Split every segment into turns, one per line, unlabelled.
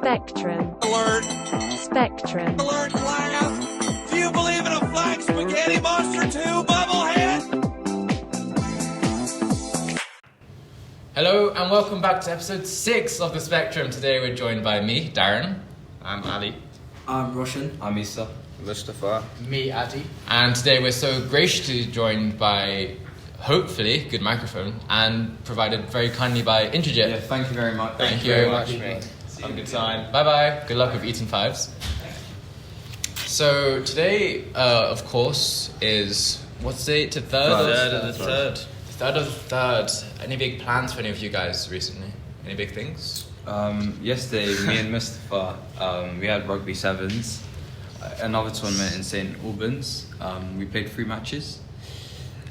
Spectrum.
Alert!
Spectrum.
Alert, class! Do you believe in a flying spaghetti monster too, Bubblehead?
Hello and welcome back to episode 6 of The Spectrum. Today we're joined by me, Darren.
I'm Ali.
I'm Roshan.
I'm Issa.
Mustafa.
Me, Addy.
And today we're so graciously joined by, hopefully, good microphone and provided very kindly by Introjit.
Yeah, thank you very much.
Thank you very much,
mate.
Have a good time. Bye bye. Good luck with eating fives. So today, of course, is what's the date? Third of the third. Third of the third. Any big plans for any of you guys recently? Any big things?
Yesterday, me and Mustafa, we had rugby sevens, another tournament in St. Albans. We played 3 matches.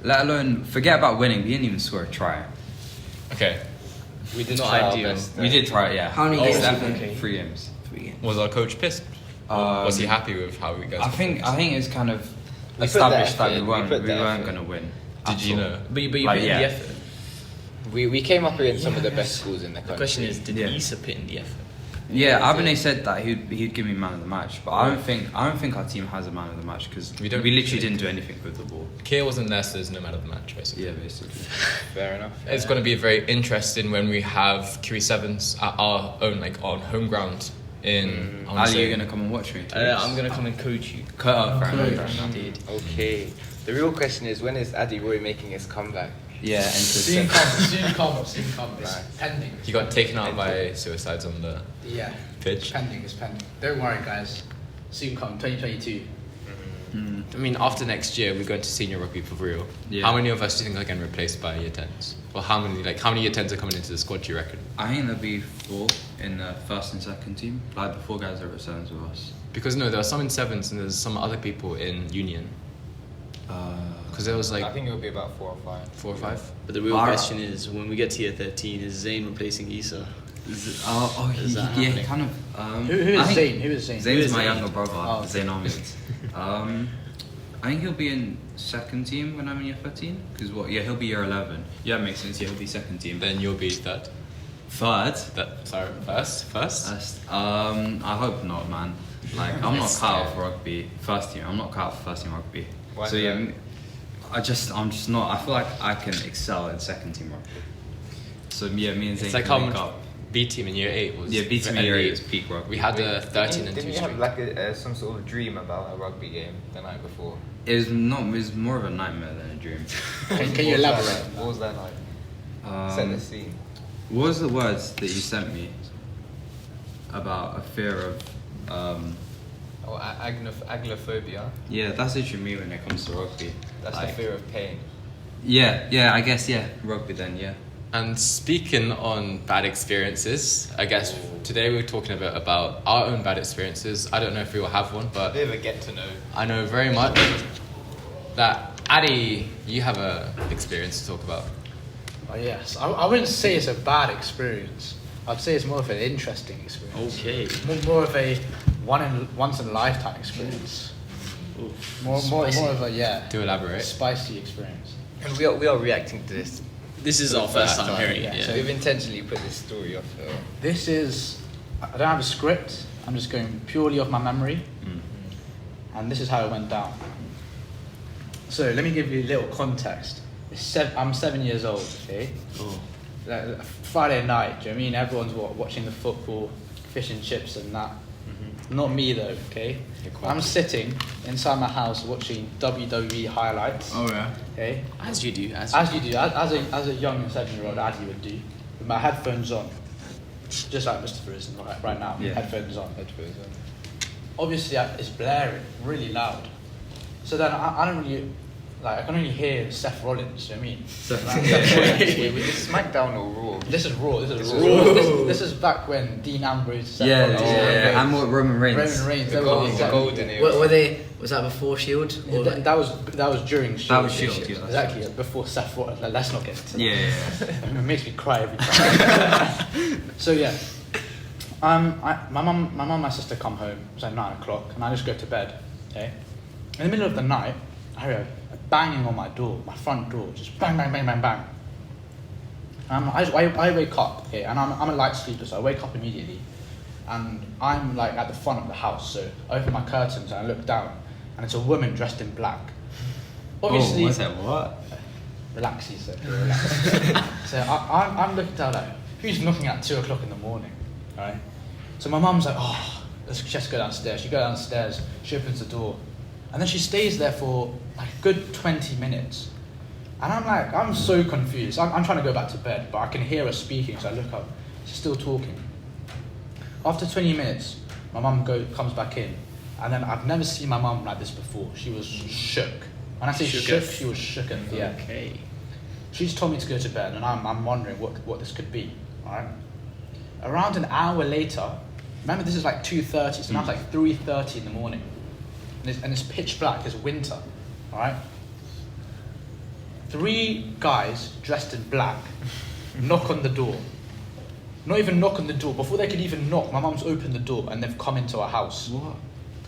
Let alone, forget about winning, we didn't even score a try.
Okay.
We did
Not
try our
ideal.
best.
We did try it, yeah.
How many games did you play?
3 games.
3 games.
Was our coach pissed? Was he happy with how we guys?
I think it's kind of
We put
established
the effort
that
in,
we
we put the
weren't
effort.
going to win.
Did you know?
But you
Like,
put in
yeah.
the effort.
We came up against some of the best schools in the country.
The question is, did
Yeah.
Issa put in the effort?
Yeah, Abene said that he'd give me man of the match, but I don't think our team has a man of the match because
We
we
don't-
literally didn't do anything with the ball.
Keir wasn't there, so there's no man of the match, basically.
Yeah, basically.
Fair enough.
It's going to be very interesting when we have QE7s at our own, on home ground in. I wanna
Ali,
say-
you're gonna come and watch me?
I'm going to come and coach you.
Cut up, fair
Coach.
enough.
Indeed.
Okay. The real question is, when is Adi Roy making his comeback?
Yeah, and
Soon come. It's pending.
He got taken out by suicides on the
Yeah,
pitch.
it's pending. Don't worry, guys. Soon come, 2022.
I mean, after next year, we're going to senior rugby for real.
Yeah.
How many of us do you think are getting replaced by year 10s? Or how many year 10s are coming into the squad, do you reckon?
I think there'll be 4 in the first and second team. Like the 4 guys are at sevens with us.
Because no, there are some in 7s and there's some other people in union. Because there was
I think it will be about 4 or 5.
4 or 5.
But the real
Alright.
question is, when we get to year 13, is Zayn replacing Issa?
Is
Is that
he
happening?
kind of.
Who is
I think
Zayn? Who is Zayn?
Zayn's my younger brother,
Oh, okay.
Zayn Ahmed. I think he'll be in second team when I'm in year 13. Because he'll be year 11. Yeah, that makes sense. Yeah, he'll be second team.
Then you'll be third.
Third?
First?
I hope not, man. Like, I'm not cut out for rugby. First team. I'm not cut out for first team rugby.
Why
So
is
yeah,
that?
I'm just not. I feel like I can excel in second team rugby. So yeah, me and Zayn
It's like
can
how
link
much
up.
B team in year 8 was.
Yeah, B team in year 8 was peak rugby.
We had a 13 and 2
Didn't you have
streak.
like some sort of dream about a rugby game the night before?
It was more of a nightmare than a dream.
Can you elaborate?
What was that like? Set the scene.
What was the words that you sent me about a fear of?
Or aglophobia.
Yeah, that's literally me when it comes to rugby.
That's
Like,
the fear of pain.
Yeah, I guess rugby then, yeah.
And speaking on bad experiences, I guess today we're talking a bit about our own bad experiences. I don't know if we will have one,
A
but
bit of a get to know.
I know very much that Addy, you have a experience to talk about.
Oh, yes. I wouldn't say it's a bad experience. I'd say it's more of an interesting experience.
Okay.
More of a once in a lifetime experience. More of a
Do elaborate.
spicy experience.
And we are reacting to this.
This is
For
our
the
first
first
time
time,
hearing
yeah.
it.
So
Yeah.
we've intentionally put this story off.
This is, I don't have a script. I'm just going purely off my memory. And this is how it went down. So let me give you a little context. I'm 7 years old, okay? Like, Friday night, do you know what I mean? Everyone's watching the football, fish and chips and that. Not me though, okay? I'm sitting inside my house watching WWE highlights.
Oh yeah.
Okay?
As you do.
As you do, as a young 7-year-old, as you would do, with my headphones on, just like Mustafa is right now,
Yeah.
headphones on. Obviously, it's blaring, really loud. So then I don't really, I can only hear Seth Rollins. Do you know what I mean? Seth Rollins.
Wait, was this SmackDown or Raw?
This is Raw. This is back when Dean Ambrose, Seth
Yeah,
Rollins,
and what Roman Reigns.
Roman Reigns.
The
they were
golden era.
Were they? Was that before Shield? Or
That was during Shield.
That was Shield, yeah.
Exactly, before Seth Rollins. Let's not get into that.
Yeah.
It makes me cry every time. So yeah, my mum and my sister come home. It's like 9 o'clock, and I just go to bed. Okay, in the middle of the night, I hear a banging on my door, my front door, just bang, bang, bang, bang, bang. I wake up, okay, and I'm a light sleeper, so I wake up immediately. and I'm like at the front of the house. So I open my curtains and I look down, and it's a woman dressed in black. Obviously,
what's that? What?
relax, he said. Relax. So I'm looking down like, who's knocking at 2 o'clock in the morning, right? So my mum's like, oh, let's just go downstairs. She goes downstairs, she opens the door, and then she stays there for like a good 20 minutes. And I'm like, I'm so confused. I'm trying to go back to bed, but I can hear her speaking, so I look up. She's still talking. After 20 minutes, my mum comes back in, and then I've never seen my mum like this before. She was shook. When I say shook, she was shooketh, yeah.
Okay.
She's told me to go to bed, and I'm wondering what this could be, alright? Around an hour later, remember this is like 2:30, so now it's like 3:30 in the morning. And it's pitch black, it's winter, alright? 3 guys dressed in black knock on the door. Not even knock on the door. Before they could even knock, my mum's opened the door and they've come into our house.
What?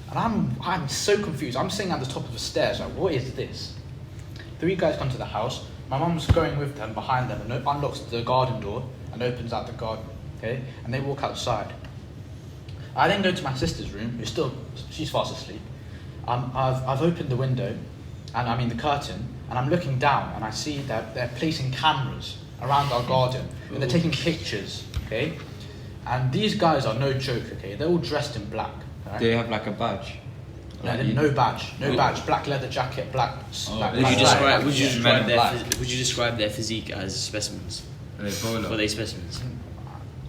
And I'm so confused. I'm sitting at the top of the stairs, like, what is this? 3 guys come to the house. My mum's going with them, behind them, and unlocks the garden door and opens out the garden, okay? And they walk outside. I then go to my sister's room, she's fast asleep. I've opened the window, the curtain, and I'm looking down, and I see that they're placing cameras around our garden, and they're taking pictures, okay? And these guys are no joke, okay? They're all dressed in black. Right?
Do they have like a badge?
No badge, black leather jacket, black.
Oh,
Would you describe their physique as specimens?
Are they bowler?
Were they specimens?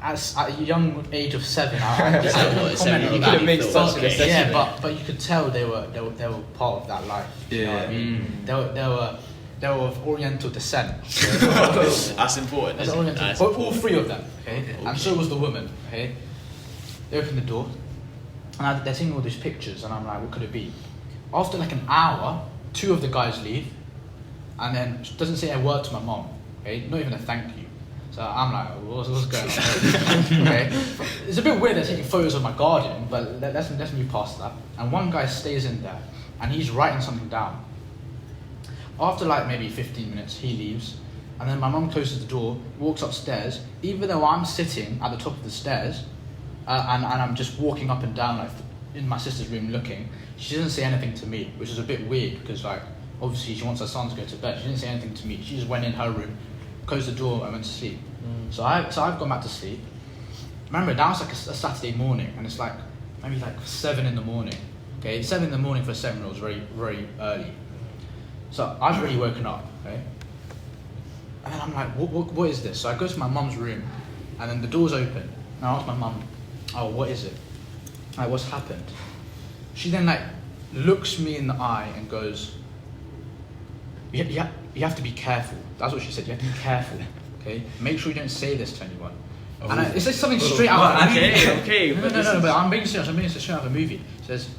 At a young age of 7, I
Is that what, 7
You could have made such an assessment.
yeah, but you could tell they were part of that life. You know what I mean? They were of Oriental descent.
That's important.
That's
Isn't it?
Oriental,
That's
but all
important.
3 of them, okay? And so was the woman, okay? They opened the door, and they're seeing all these pictures, and I'm like, what could it be? After like an hour, 2 of the guys leave, and then she doesn't say a word to my mom, okay? Not even a thank you. So I'm like, what's going on? Okay. It's a bit weird they're taking photos of my garden, but let's move past that. And one guy stays in there, and he's writing something down. After like maybe 15 minutes, he leaves, and then my mum closes the door, walks upstairs, even though I'm sitting at the top of the stairs, and I'm just walking up and down like in my sister's room looking. She doesn't say anything to me, which is a bit weird because like obviously she wants her son to go to bed. She didn't say anything to me. She just went in her room, closed the door, and went to sleep. So I've gone back to sleep. Remember, now it's like a Saturday morning, and it's like maybe like 7 in the morning. Okay, 7 in the morning for a 7-year-old is very, very early. So I've already woken up. Okay, and then I'm like, what is this? So I go to my mum's room, and then the door's open. And I ask my mum, oh, what is it? Like, what's happened? She then like looks me in the eye and goes, you have to be careful. That's what she said. You have to be careful. Okay, make sure you don't say this to anyone. Oh. And it's like something straight out of a movie.
Okay.
No, but I'm being serious. I'm being straight out of a movie. It says,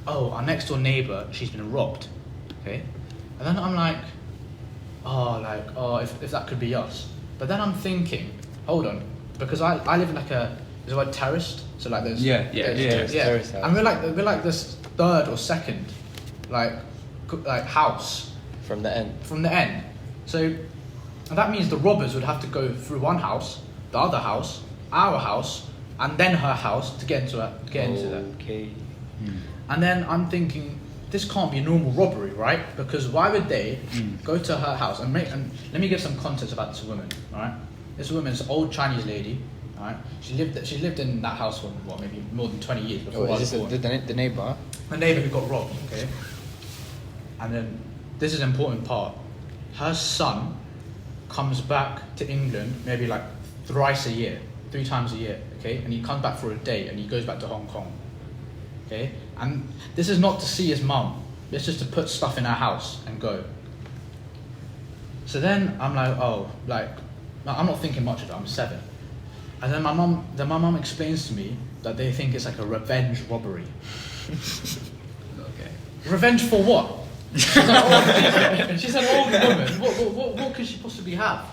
oh, our next door neighbour, she's been robbed. Okay, and then I'm like, if that could be us. But then I'm thinking, hold on, because I live in like there's a word terraced, so like there's
terrace house.
And we're like this 3rd or 2nd, like house
From the end.
from the end. So that means the robbers would have to go through one house, the other house, our house, and then her house to get into that.
Okay.
And then I'm thinking, this can't be a normal robbery, right? Because why would they go to her house and let me give some context about this woman, all right? This woman's an old Chinese lady, all right? She lived in that house for maybe more than 20 years before I was born.
The neighbour?
The neighbour who got robbed, okay? And then this is an important part. Her son comes back to England maybe like 3 times a year, okay? And he comes back for a day and he goes back to Hong Kong, okay? And this is not to see his mum. It's just to put stuff in our house and go. So then I'm like, I'm not thinking much of it. I'm 7. And then my mum explains to me that they think it's like a revenge robbery.
Okay.
Revenge for what? She's an old woman. What could she possibly have?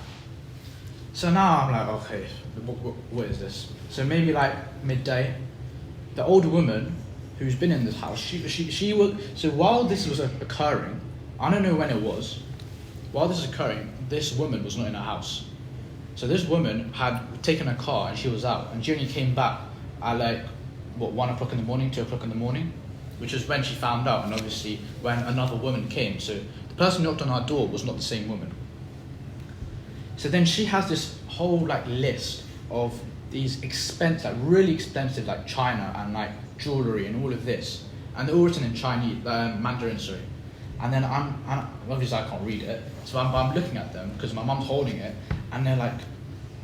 So now I'm like, okay, what is this? So maybe like midday, the old woman who's been in this house, she was. So while this was occurring, I don't know when it was. While this was occurring, this woman was not in her house. So this woman had taken a car and she was out, and she only came back at like, 1 o'clock in the morning, 2 o'clock in the morning, which is when she found out, and obviously when another woman came. So the person who knocked on our door was not the same woman. So then she has this whole like list of these really expensive like china and like jewelry and all of this, and they're all written in Chinese, Mandarin, sorry. And then I'm obviously I can't read it, so I'm looking at them because my mum's holding it, and they're like,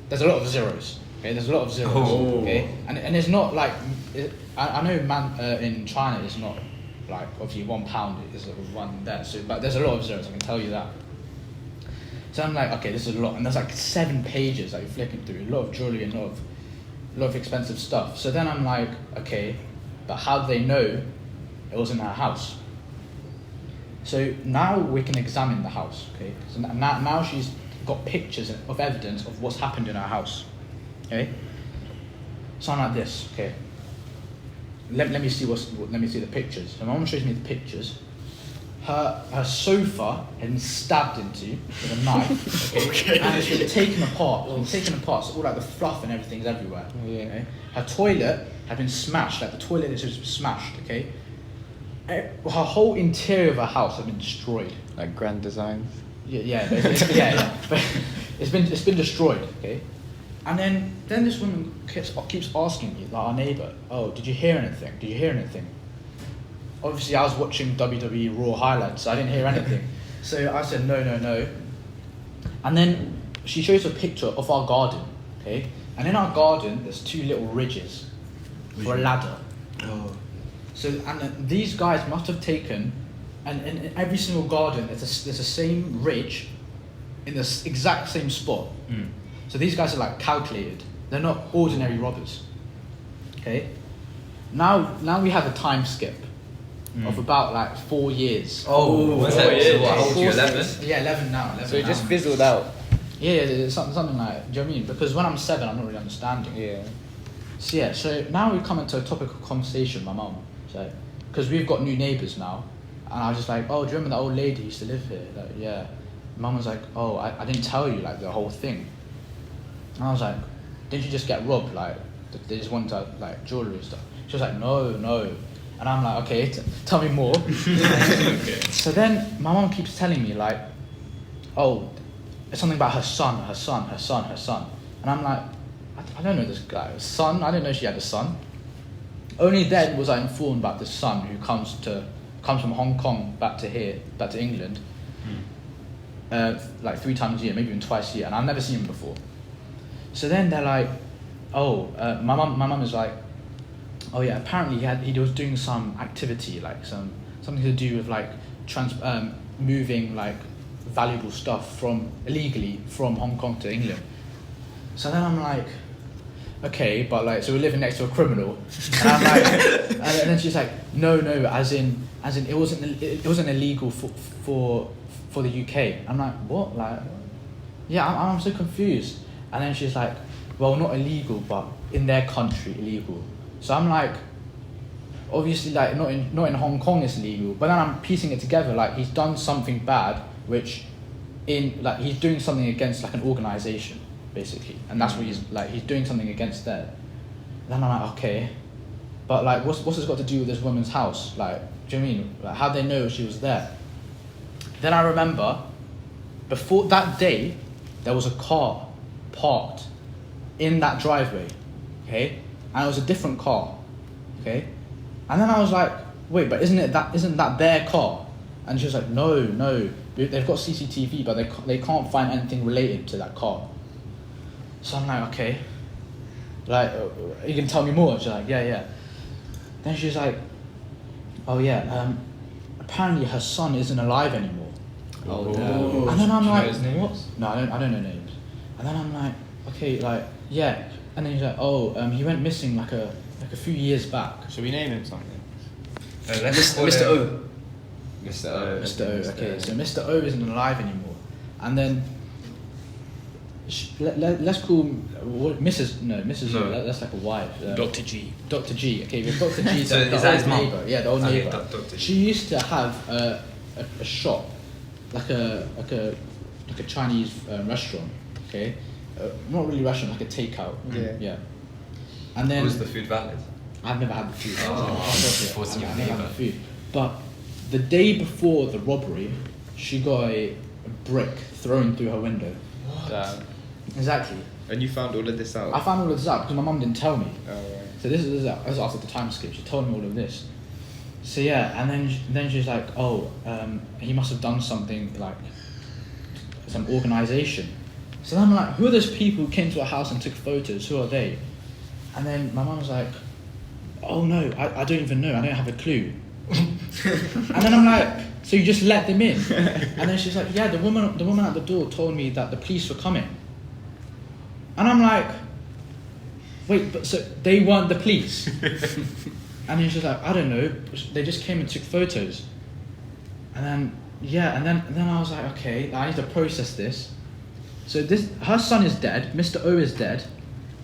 there's a lot of zeros. Okay, there's a lot of zeros.
Oh.
Okay, and it's not like I know in China it's not like obviously £1 is one there. So but there's a lot of zeros. I can tell you that. So I'm like, okay, this is a lot, and there's like 7 pages that you're flicking through, a lot of jewelry and a lot of expensive stuff. So then I'm like, okay, but how do they know it was in her house? So now we can examine the house. Okay, so now she's got pictures of evidence of what's happened in her house. Okay, so I'm like this. Okay, let me see the pictures. So my mum shows me the pictures. Her sofa had been stabbed into with a knife, okay? And it's been taken apart. So all like the fluff and everything's everywhere. Okay? Her toilet had been smashed. Like the toilet is just smashed. Okay, her whole interior of her house had been destroyed.
Like Grand Designs.
Yeah. But it's been destroyed. Okay, and then this woman keeps asking me, like our neighbour, oh, did you hear anything? Obviously, I was watching WWE Raw highlights, so I didn't hear anything. So I said, no. And then she shows a picture of our garden, okay? And in our garden, there's 2 little ridges for a ladder.
Oh.
So, and these guys must have taken, and in every single garden, there's the same ridge in the exact same spot.
Mm.
So these guys are like calculated. They're not ordinary robbers, okay? Now we have a time skip of about like 4 years.
Oh, what's that? So what, how old are you, 11?
Yeah, 11 now. 11
So it
now.
just fizzled out.
Yeah, it's something like, do you know what I mean? Because when I'm 7, I'm not really understanding.
Yeah.
So now we come into a topic of conversation with my mum. So, because we've got new neighbours now, and I was just like, oh, do you remember that old lady who used to live here? Like, yeah. Mum was like, oh, I didn't tell you like the whole thing. And I was like, didn't you just get robbed? Like, they just wanted like jewellery and stuff. She was like, no. And I'm like, okay, tell me more.
Okay.
So then my mum keeps telling me like, oh, it's something about her son. And I'm like, I don't know this guy. Son? I didn't know she had a son. Only then was I informed about this son who comes from Hong Kong back to England, like 3 times a year, maybe even twice a year, and I've never seen him before. So then they're like, oh, my mum is like, oh yeah, apparently he was doing some activity, like something to do with like moving like valuable stuff illegally from Hong Kong to England. So then I'm like, okay, but like, so we're living next to a criminal, and I'm like, and then she's like, no, as in it wasn't illegal for the UK. I'm like, what? Like, yeah, I'm so confused. And then she's like, well, not illegal, but in their country illegal. So I'm like, obviously, like not in Hong Kong it's illegal, but then I'm piecing it together, like he's done something bad, which he's doing something against like an organisation, basically, and that's what he's doing something against there. And then I'm like, okay, but like what's this got to do with this woman's house? Like, do you know what I mean? Like, how'd they know she was there? Then I remember, before that day, there was a car parked in that driveway, okay? And it was a different car, okay? And then I was like, wait, but isn't that their car? And she was like, no, they've got CCTV, but they can't find anything related to that car. So I'm like, okay, like, you can tell me more? She's like, yeah. Then she's like, oh yeah, apparently her son isn't alive anymore.
Oh, no.
And then I'm like,
what?
No, I don't know names. And then I'm like, okay, like, yeah. And then he's like, oh, he went missing like a few years back.
Should we name him something?
Mr. O.
Mr. O.
Mr. O. Okay, so Mr. O isn't alive anymore. And then let's call Mrs. O. That's like a wife.
Dr. G.
Dr. G. Okay, we've Dr. G.
So
the
is that
old
his mum?
neighbour. Yeah, the old
Okay,
neighbour.
Dr. G.
She used to have a shop, like a Chinese restaurant. Okay, not really restaurant, like a takeout.
Yeah.
Yeah. And then
Was the food valid?
I've never had the food.
Forcing
I've
you
never had
either.
the food. But the day before the robbery, she got a brick thrown through her window.
Damn.
Exactly.
And you found all of this out?
I found all of this out because my mum didn't tell me.
Oh, right.
So this is after the time skip. She told me all of this. So yeah, and then she's like, oh, he must have done something like some organisation. So then I'm like, who are those people who came to our house and took photos? Who are they? And then my mum was like, oh no, I don't even know. I don't have a clue. And then I'm like, so you just let them in? And then she's like, yeah, the woman at the door told me that the police were coming. And I'm like, wait, but so they weren't the police? And then she's like, I don't know, they just came and took photos. And then, yeah, and then I was like, okay, I need to process this. So her son is dead, Mr. O is dead.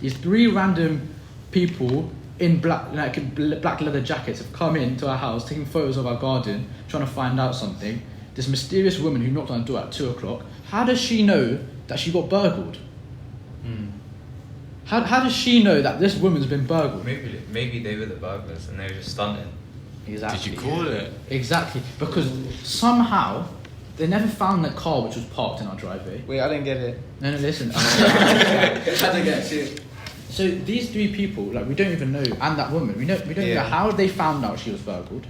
These 3 random people in black leather jackets have come into our house, taking photos of our garden, trying to find out something. This mysterious woman who knocked on the door at 2 o'clock, how does she know that she got burgled? How does she know that this woman's been burgled?
Maybe they were the burglars and they were just stunting.
Exactly.
Did you call it?
Exactly, because somehow they never found the car which was parked in our driveway.
Wait, I didn't get it.
No, listen.
I didn't get it.
So these 3 people, like, we don't even know, and that woman, we don't know how they found out she was burgled.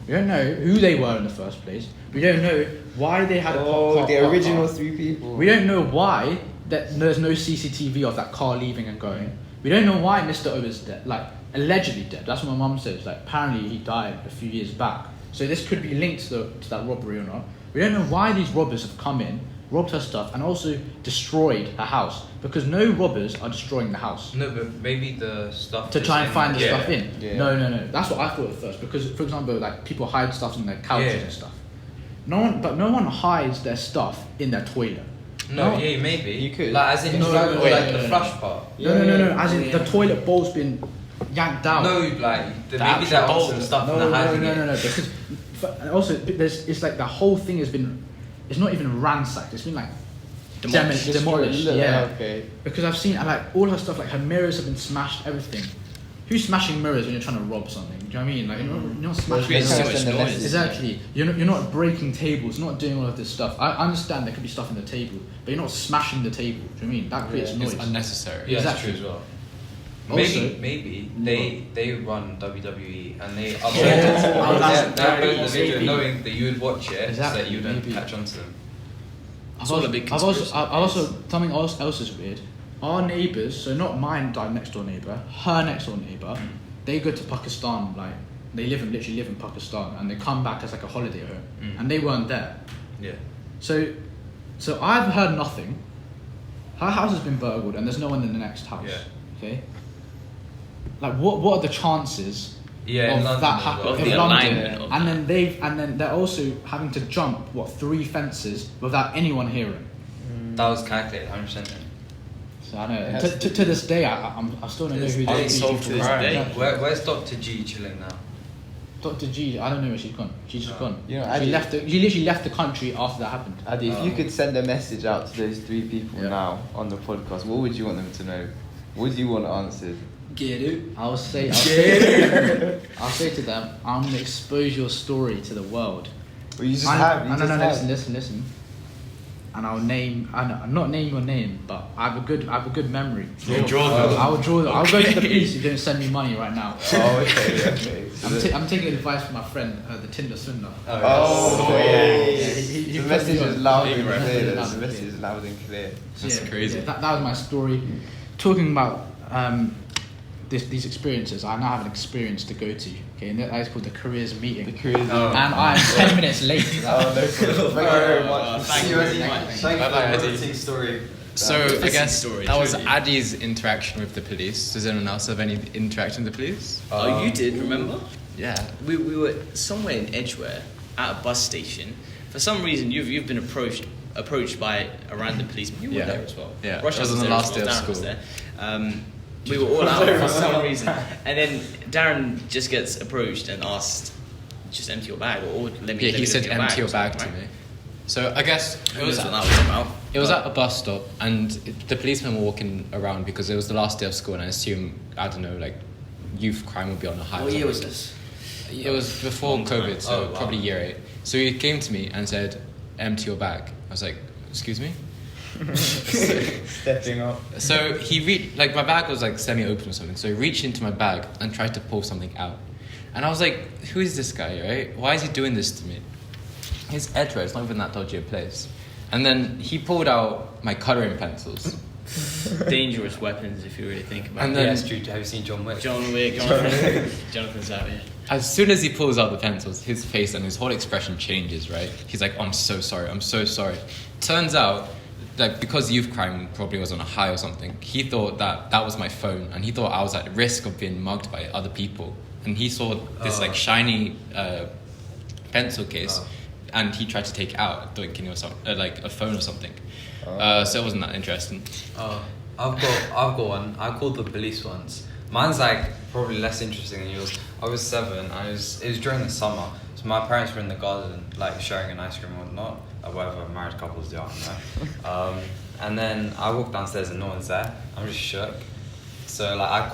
We don't know who they were in the first place. We don't know why they had a car.
The original 3 people.
We don't know why there's no CCTV of that car leaving and going. We don't know why Mr. O is dead, like allegedly dead. That's what my mum says. Like apparently he died a few years back. So this could be linked to that robbery or not. We don't know why these robbers have come in, robbed her stuff, and also destroyed her house. Because no robbers are destroying the house.
No, but maybe the stuff
To try and find the stuff in.
Yeah.
No. That's what I thought at first. Because, for example, like people hide stuff in their couches and stuff. No one hides their stuff in their toilet.
No, yeah, maybe.
You could.
Like, as in,
No,
the
no.
flush part.
No. As in the toilet bowl's been yanked down.
No, like, maybe
actual
they're
bowl.
also stuff
No,
in the hiding it.
no. Because and also it's like the whole thing has been. It's not even ransacked. It's been like demolished. Yeah.
Okay.
Because I've seen like all her stuff. Like her mirrors have been smashed. Everything. Who's smashing mirrors when you're trying to rob something? Do you know what I mean? Like you're not smashing
Creates so
mirrors.
much noise.
Exactly. You're not breaking tables. Not doing all of this stuff. I understand there could be stuff in the table, but you're not smashing the table. Do you know what I mean? That creates noise.
It's unnecessary.
Yeah,
Exactly.
that's true as well.
Also-
Maybe they run WWE and they
Yeah.
upload
Maybe.
the video knowing that you would watch it, so that
Exactly,
you wouldn't
maybe.
catch on to them.
It's all a big
I've
conspiracy.
also something else is weird. Our neighbours, so not mine, next door neighbour, her next door neighbour, they go to Pakistan. Like they literally live in Pakistan, and they come back as like a holiday home, and they weren't there.
Yeah.
So I've heard nothing. Her house has been burgled, and there's no one in the next house.
Yeah.
Okay. Like what are the chances?
Yeah, in
of
London
that
as
happening
well.
Of
in
the
London,
alignment of
and then they're also having to jump 3 fences without anyone hearing.
That was calculated, 100%.
So I know.
It has
To this day, I still don't know who
It's
these
unsolved
people
to this
are.
day.
Exactly.
Where's Dr. G chilling now?
Dr. G, I don't know where she's gone. She's just gone.
You know,
she
Adi-
literally left the country after that happened.
Adi, if you could send a message out to those 3 people
Yeah.
now on the podcast, what would you want them to know? What would you want answered?
Get it.
I'll say to them, I'm gonna expose your story to the world.
Well, you just have. You
No,
just have.
listen. And I'll not name your name, but I have a good memory.
You draw them.
I will draw them. I'll go to the police if you don't send me money right now.
Oh, okay. So
I'm taking advice from my friend, the Tinder Sunnah.
The message is loud and
Big
clear.
reference.
The message is loud and clear.
That's crazy.
Yeah, that was my story. Talking about these experiences, I now have an experience to go to. Okay, and that is called the careers meeting.
The careers.
And I'm 10 minutes late to that.
Oh, no problem. Thank you very much.
Thank you very much.
Thank you for
Bye-bye,
the
Adi.
riveting story.
So I
Interesting
guess
story,
that was
truly.
Addy's interaction with the police. Does anyone else have any interaction with the police?
Oh, you did, remember?
Yeah.
We were somewhere in Edgware at a bus station. For some reason, you've been approached by a random policeman. You were
Yeah.
there as well.
Yeah.
Rush
It was
was
on the
there
last
as well.
day of
Darren was
school.
there. We were all out for some reason, and then Darren just gets approached and asked, "Just empty your bag," or "Let me."
Yeah,
let
he
me
said
look at
empty your
or
bag to
something,
me. So I guess
Who knows what that was about?
it was at a bus stop, and the policemen were walking around because it was the last day of school, and I assume, I don't know, like, youth crime would be on a high.
What year was this?
It was before
Long time.
COVID, so
Oh, wow.
probably year 8. So he came to me and said, "Empty your bag." I was like, "Excuse me?"
Stepping up.
So he like my bag was like semi-open or something. So he reached into my bag and tried to pull something out, and I was like, "Who is this guy? Right? Why is he doing this to me?" His Edgeware, it's not even that dodgy a place. And then he pulled out my colouring pencils.
Dangerous weapons, if you really think about
And
it.
then-
Yeah, it's true. Have you seen John Wick?
John Wick, Jonathan's out here.
As soon as he pulls out the pencils, his face and his whole expression changes, right? He's like, "I'm so sorry, I'm so sorry." Turns out, like, because youth crime probably was on a high or something, he thought that was my phone, and he thought I was at risk of being mugged by other people. And he saw this like shiny pencil case, and he tried to take it out, thinking it was like a phone or something. So it wasn't that interesting.
I've got one. I called the police once. Mine's like probably less interesting than yours. I was 7 and it was during the summer. So my parents were in the garden, like sharing an ice cream or whatnot, or whatever married couples do, I don't know. And then I walked downstairs and no one's there. I'm just shook. So like I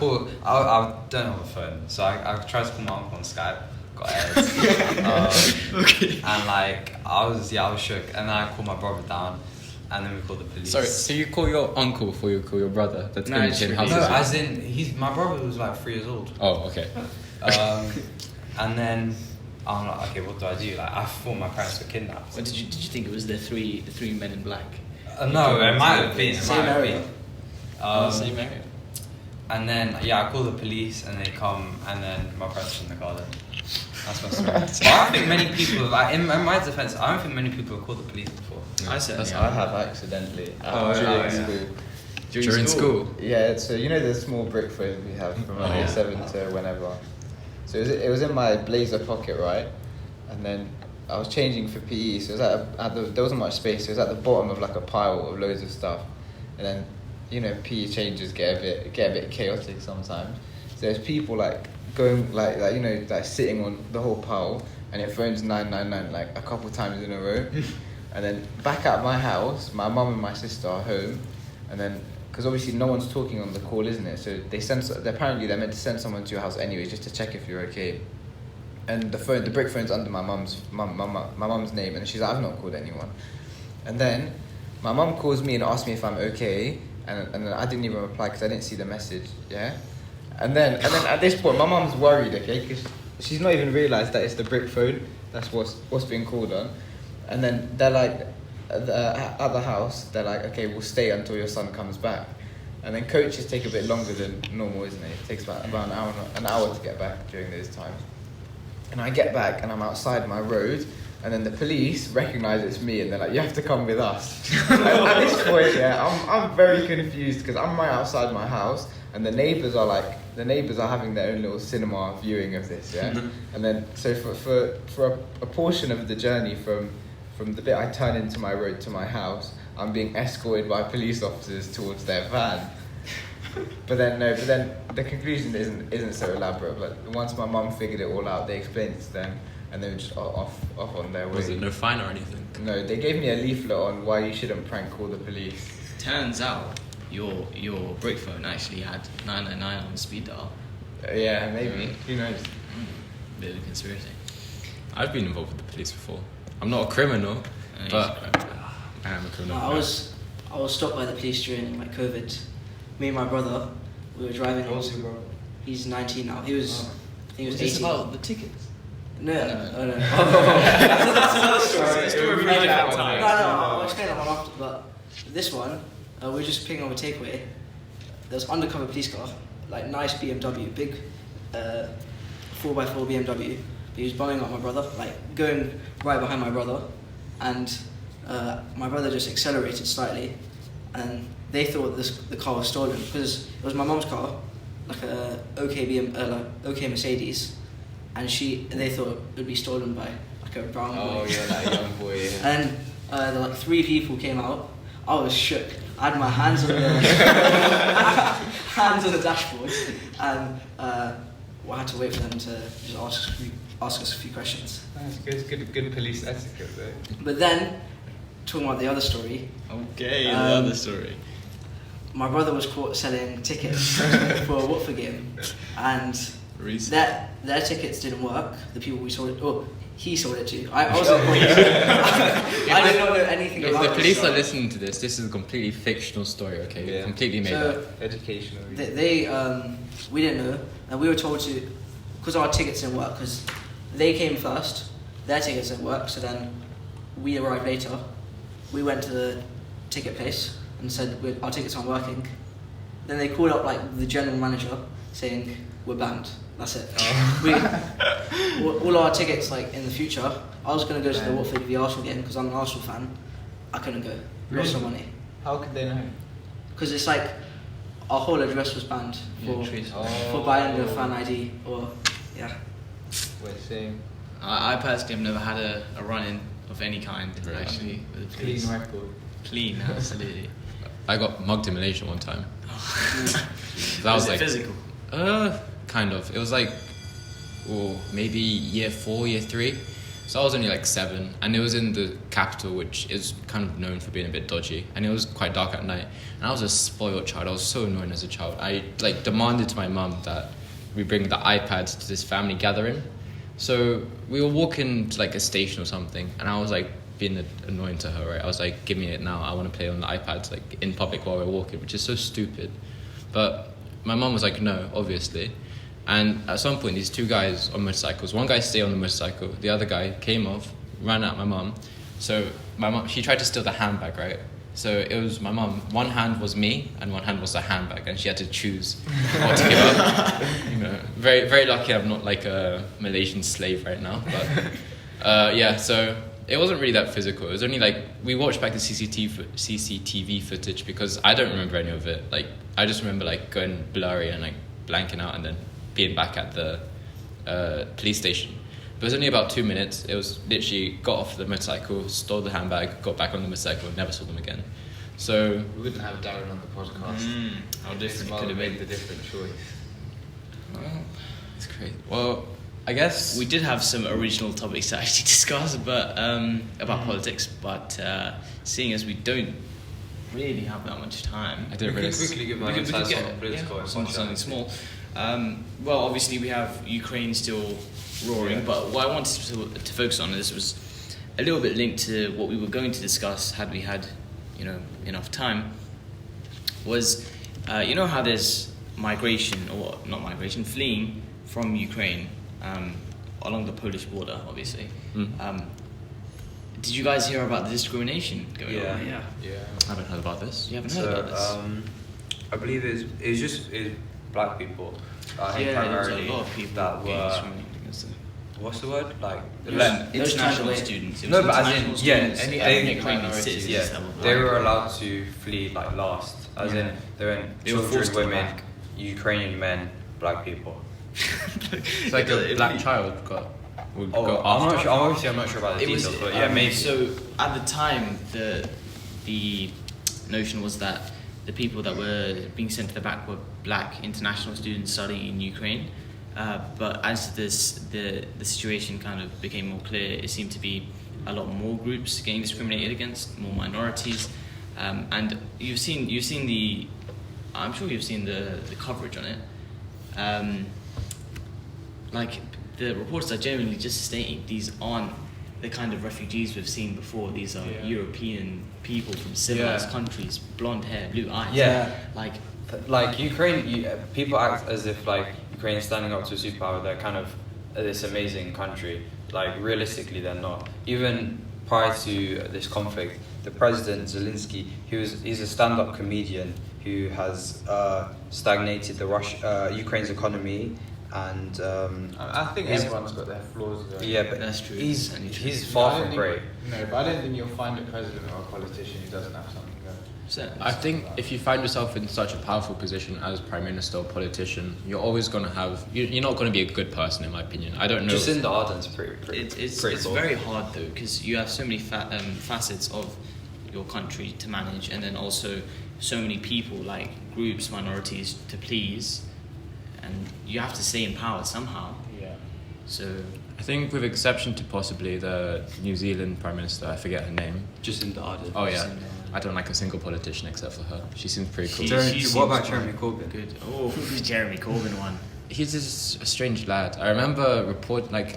don't have a phone. So I tried to call my uncle on Skype. Got airs.
Okay.
And like I was shook. And then I called my brother down. And then we called the police.
Sorry, so you call your uncle before you call your brother? That's
No,
in
it's
between
really-
houses.
No, as in my brother was like 3 years old.
Oh, okay.
And then I'm like, okay, what do I do? Like I thought my parents were kidnapped.
What did you think it was the three men in black?
No, it might have been.
Same area.
Same area.
And then I call the police and they come and then my parents are in the garden. That's my story. But I don't think many people have, in my defense, I don't think many people have called the police before.
I said,
I have accidentally during
yeah.
school.
During school?
Yeah, so you know the small brick phone we have from like year 7 to whenever. So it was in my blazer pocket, right? And then I was changing for PE, so it was there wasn't much space. So it was at the bottom of like a pile of loads of stuff. And then, you know, PE changes get a bit chaotic sometimes. So there's people like going like you know, like sitting on the whole pile, and it phones 999 like a couple times in a row. And then back at my house, my mum and my sister are home, and then because obviously no one's talking on the call, isn't it? So apparently they're meant to send someone to your house anyway, just to check if you're okay. And the brick phone's under my mum's name, and she's like, "I've not called anyone." And then my mum calls me and asks me if I'm okay, and then I didn't even reply because I didn't see the message. Yeah. And then at this point, my mum's worried, okay, because she's not even realised that it's the brick phone. That's what's being called on. And then they're like, at the house, they're like, "Okay, we'll stay until your son comes back." And then coaches take a bit longer than normal, isn't it? It takes about an hour to get back during those times. And I get back and I'm outside my road, and then the police recognise it's me and they're like, "You have to come with us." At this point, I'm very confused because I'm right outside my house, and the neighbours are having their own little cinema viewing of this, yeah. And then so for a portion of the journey from the bit I turn into my road to my house, I'm being escorted by police officers towards their van. But then the conclusion isn't so elaborate. But once my mum figured it all out, they explained it to them, and they were just off on their way.
Was it no fine or anything?
No, they gave me a leaflet on why you shouldn't prank call the police.
Turns out your brick phone actually had 999 on the speed dial.
Yeah, maybe. Who knows?
Bit of a conspiracy.
I've been involved with the police before. I'm not a criminal, but I am a criminal.
I was stopped by the police during like COVID. Me and my brother, we were driving.
How old's your brother?
He's 19 now. He was 18.
about the tickets?
No.
That's another story. The story for another time.
No, I'll explain that one after. But this one, we were just picking up a takeaway. There was undercover police car, like nice BMW, big 4x4 BMW. He was bumming up my brother, like going right behind my brother, and my brother just accelerated slightly, and they thought the car was stolen because it was my mum's car, like a OK Mercedes, and they thought it would be stolen by like a brown boy.
Oh yeah, that young boy. Yeah.
And like 3 people came out. I was shook. I had my hands on the dashboard, and I had to wait for them to just ask us a few questions.
That's good police etiquette though.
But then talking about the other story,
Okay, the
Um,
other story.
my brother was caught selling tickets for a Watford game, and
Recently.
their tickets didn't work. The people we sold it, he sold it to. I wasn't. I did not know anything
If
about
the
this.
police are listening to this, this is a completely fictional story, okay?
Yeah.
Completely made up.
So
Educational.
we didn't know, and we were told to, because our tickets didn't work, because they came first, their tickets didn't work, so then we arrived later. We went to the ticket place and said our tickets aren't working. Then they called up like the general manager saying we're banned. That's it. All our tickets like in the future. I was gonna go to the Watford v Arsenal game because I'm an Arsenal fan. I couldn't go. Lost some money
How could they know?
because it's like our whole address was banned for buying the fan ID or yeah.
We're saying
I personally have never had a run-in of any kind,
Really?
actually, with the
clean
police.
record.
Clean, absolutely.
I got mugged in Malaysia one time. That
Was
was
it
like
physical?
kind of. It was like, maybe year 4, year 3. So I was only like 7, and it was in the capital, which is kind of known for being a bit dodgy, and it was quite dark at night. And I was a spoiled child. I was so annoying as a child. I like demanded to my mum that we bring the iPads to this family gathering. So we were walking to like a station or something, and I was like being annoying to her, right? I was like, give me it now. I want to play on the iPads like in public while we're walking, which is so stupid. But my mum was like, no, obviously. And at some point, these 2 guys on motorcycles, one guy stayed on the motorcycle, the other guy came off, ran at my mum. So my mum, she tried to steal the handbag, right? So it was my mum, one hand was me and one hand was the handbag, and she had to choose what to give up. You know, very, very lucky I'm not like a Malaysian slave right now. But yeah, so it wasn't really that physical. It was only like, we watched back the CCTV footage because I don't remember any of it. Like, I just remember like going blurry and like blanking out and then being back at the police station. But it was only about 2 minutes. It was literally got off the motorcycle, stole the handbag, got back on the motorcycle, never saw them again. So
We wouldn't have Darren on the podcast.
How
His
different
mum
could have
made
been.
the different choice.
well, it's crazy. Well, I guess
We did have some original topics to actually discuss, but about politics. But seeing as we don't really have that much time,
I didn't realize.
quickly give my
we could
insights
get
on political and
something
social.
small. Well, obviously we have Ukraine still roaring, but what I wanted to focus on, and this was a little bit linked to what we were going to discuss had we had, enough time, was, how there's migration, or not migration, fleeing from Ukraine along the Polish border, obviously. Did you guys hear about the discrimination going
Yeah.
on?
Yeah.
I haven't heard about this.
You haven't heard about this?
I believe it was just black people. I think
Yeah, there was a
primarily
lot of people
that
being
were.
discriminated against them.
What's the word? Like
International
away.
students. It
No,
was
but as in,
international
yeah,
students,
any
ethnic
Ukrainian
minorities.
yeah,
that were
they
black.
were allowed to flee like last. As in, they were
They were
children,
forced to go
women,
back.
Ukrainian men, black people.
It's like a black child would
Oh,
go
I'm
after.
not sure. Obviously, I'm not sure about the
It was,
details, but yeah, maybe.
So at the time, the notion was that the people that were being sent to the back were black international students studying in Ukraine. But as the situation kind of became more clear, it seemed to be a lot more groups getting discriminated against, more minorities, and you've seen the, I'm sure you've seen the coverage on it. Like the reports are generally just stating these aren't the kind of refugees we've seen before. These are European people from civilized countries, blonde hair, blue eyes.
Yeah.
Like
Ukraine, people act as if like Ukraine is standing up to a superpower. They're kind of this amazing country. Like realistically, they're not. Even prior to this conflict, the president Zelensky, he's a stand-up comedian who has stagnated the Ukraine's economy, and
I think
he's-
everyone's got their flaws. Though.
yeah, but
That's true.
He's
And he's-
he's
I
far
don't
from
think-
great.
No, but I don't think you'll find a president or a politician who doesn't have something going.
I think if you find yourself in such a powerful position as prime minister or politician, you're always going to have. You're not going to be a good person, in my opinion. I don't know.
Jacinda Ardern's pretty
it's
pretty cool.
very hard though, because you have so many facets of your country to manage, and then also so many people, like groups, minorities to please, and you have to stay in power somehow.
Yeah.
So
I think with exception to possibly the New Zealand Prime Minister, I forget her name.
Jacinda Ardern.
Oh yeah, I don't like a single politician except for her. She seems pretty cool.
What about Jeremy Corbyn?
Good. Oh, who's Jeremy Corbyn one?
He's just a strange lad. I remember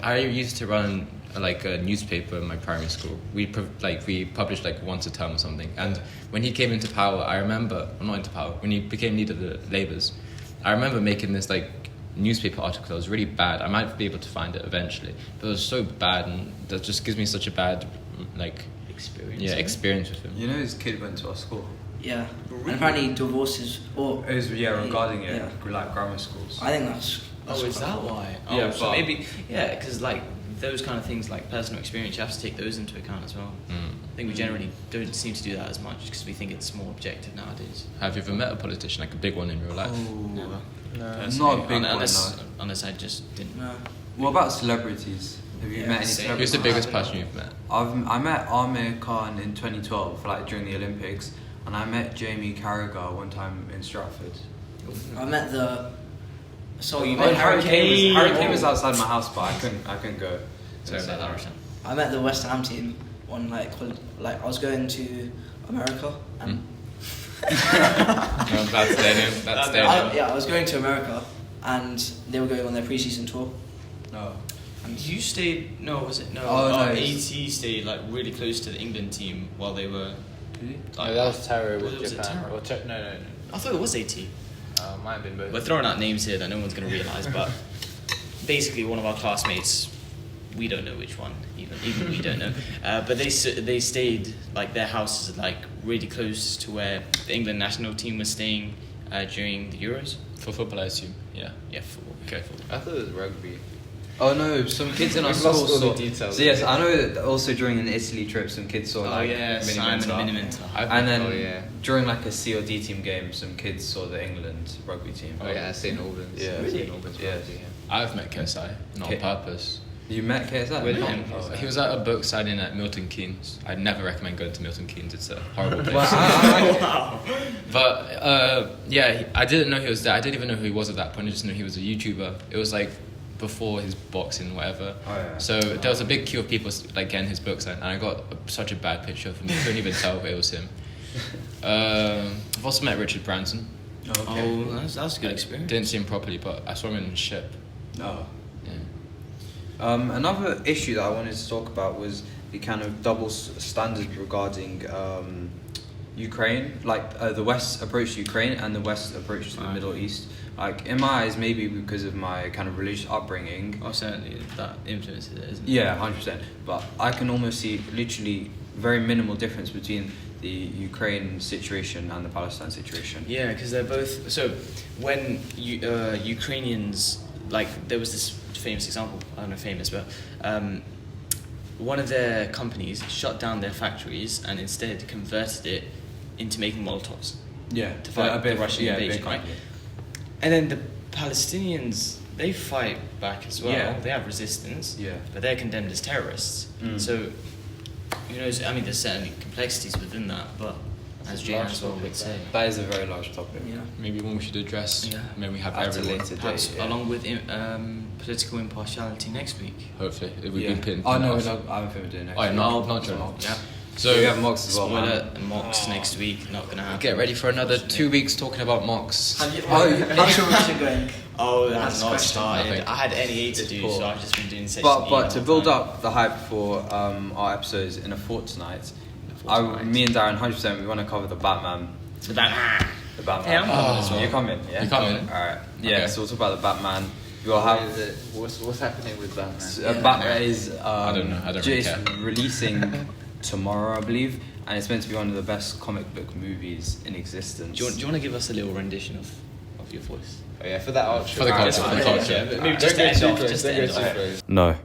I used to run like a newspaper in my primary school. We published like once a term or something. And when he came into power, when he became leader of the Labours, I remember making this like newspaper article that was really bad. I might be able to find it eventually, but it was so bad, and that just gives me such a bad like experience with him.
You know, his kid went to our school.
Yeah. And apparently divorces or
It was regarding it,
Yeah.
like grammar schools.
I think that's
Oh, is
quite
that
cool.
why?
Yeah,
Oh, so
but-
maybe because like those kind of things like personal experience, you have to take those into account as well. I think we generally don't seem to do that as much because we think it's more objective nowadays.
Have you ever met a politician, like a big one in real life?
Never.
Not a big one,
Unless I just didn't.
No.
What about celebrities? Have you
Yeah,
met any
same.
celebrities?
Who's the biggest person you've met?
I met Amir Khan in 2012, like during the Olympics, and I met Jamie Carragher one time in Stratford.
I met the. So
you
you
met
met
Harry Kane
Kane.
was outside my house, but I couldn't go.
Sorry about that, Roshan.
I met the West Ham team on like I was going to America and
No, that's Daniel. That's Daniel.
I was going to America and they were going on their pre-season tour.
No.
And you stayed? No, was it? No.
Oh, no,
AT
it's-
stayed like really close to the England team while they were. Like,
No, that was Terror with
was it
Japan.
Terror?
Or no.
I thought it was AT.
Might have been both.
We're throwing out names here that no one's going to realise, but basically one of our classmates, we don't know which one, even we don't know, but they stayed, like their house is like really close to where the England national team was staying during the Euros.
For football, I assume. Yeah.
Yeah, football.
Okay.
I thought it was rugby.
Oh no, some kids in our
We've
school
lost all the
saw.
details.
So yes, I know that also during an Italy trip, some kids saw
Oh
like
yeah, Simon Miniminter.
and then
Oh, yeah.
during like a C or D team game, some kids saw the England rugby team.
Oh yeah, St Albans.
Yeah.
St
Really?
Albans
Yeah.
rugby, yeah.
I've met KSI, not
K-
on purpose.
You met KSI?
With
No.
him?
Oh,
He was at a book signing at Milton Keynes. I'd never recommend going to Milton Keynes. It's a horrible place.
Well, I
But yeah, I didn't know he was there. I didn't even know who he was at that point. I just knew he was a YouTuber. It was like before his boxing, whatever.
Oh, yeah.
So there was a big queue of people like getting his books, and I got such a bad picture of him. I couldn't even tell it was him. I've also met Richard Branson.
Okay.
Oh, that's a good experience.
Didn't see him properly, but I saw him in a ship.
No.
Yeah.
Another issue that I wanted to talk about was the kind of double standard regarding Ukraine, like the West approach to Ukraine and the West approach to the Middle East. Like in my eyes, maybe because of my kind of religious upbringing.
Oh, certainly that influences it, isn't it?
Yeah, 100%. But I can almost see literally very minimal difference between the Ukraine situation and the Palestine situation.
Yeah, because they're both. So when Ukrainians, like there was this famous example. I don't know, famous, but one of their companies shut down their factories and instead converted it into making Molotovs
Yeah,
to fight the Russian invasion, right?
conflict.
And then the Palestinians, they fight back as well.
Yeah.
They have resistance.
Yeah.
But they're condemned as terrorists.
Mm.
So, I mean, there's certainly complexities within that, but as Jay Answell would say,
That is a very large topic.
Yeah.
Maybe one we should address.
Yeah.
Maybe we have
At a
everyone.
later
perhaps
date, yeah.
along with political impartiality next week.
Hopefully, if we've
Yeah.
been pinned.
Oh no,
off.
no, I haven't filmed it next
Oh, yeah,
week.
not John.
Yeah.
So
we have mocks as well,
Spoiler,
man.
mocks next week, not gonna happen.
get ready for another 2 weeks talking about mocks.
How's your revision going?
Oh, that
That's
has not
question.
started.
Nothing.
I had NEA to do,
poor.
so I've just been doing session
But to build up the hype for our episodes in a fortnight, me and Darren 100% we want to cover the Batman.
the Batman.
The Batman.
Yeah, I'm coming as well.
You're coming, yeah.
You coming?
All right. Yeah.
Okay.
So we'll talk about the Batman. We'll have.
What's happening with Batman?
Batman is.
I don't know. I don't really
it's
care.
releasing tomorrow, I believe, and it's meant to be one of the best comic book movies in existence.
Do you want to give us a little rendition of your voice?
Oh yeah, for that outro.
For the culture, for the culture.
Maybe just to end off. Just to end off.
No.